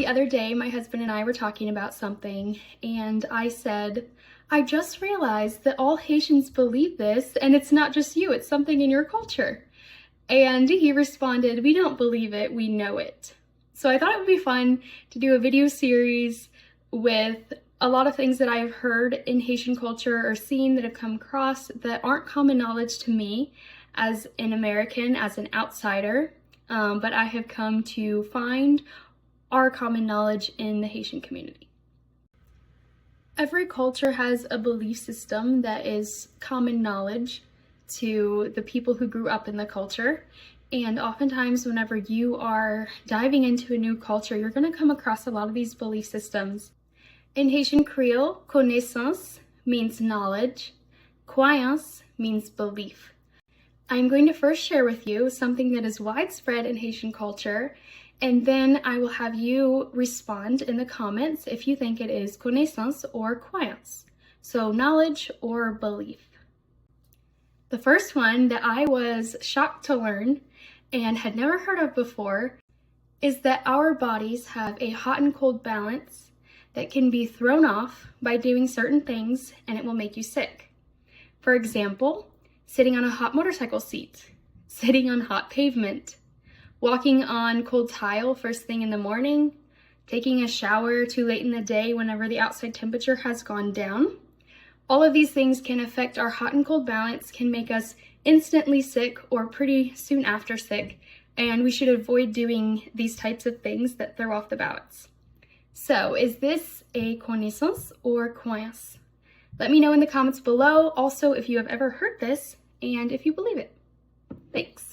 other day, my husband and I were talking about something, and I said, I just realized that all Haitians believe this, and it's not just you, it's something in your culture. And he responded, we don't believe it, we know it. So I thought it would be fun to do a video series with a lot of things that I've heard in Haitian culture or seen that have come across that aren't common knowledge to me as an American, as an outsider, but I have come to find are common knowledge in the Haitian community. Every culture has a belief system that is common knowledge to the people who grew up in the culture. And oftentimes whenever you are diving into a new culture, you're going to come across a lot of these belief systems. In Haitian Creole, Konnensans means knowledge, Kwayans means belief. I'm going to first share with you something that is widespread in Haitian culture, and then I will have you respond in the comments if you think it is Konnensans or Kwayans, so knowledge or belief. The first one that I was shocked to learn and had never heard of before is that our bodies have a hot and cold balance that can be thrown off by doing certain things and it will make you sick. For example, sitting on a hot motorcycle seat, sitting on hot pavement, walking on cold tile first thing in the morning, taking a shower too late in the day whenever the outside temperature has gone down. All of these things can affect our hot and cold balance, can make us instantly sick or pretty soon after sick, and we should avoid doing these types of things that throw off the balance. So, is this a Konnensans or Kwayans? Let me know in the comments below, also if you have ever heard this and if you believe it. Thanks.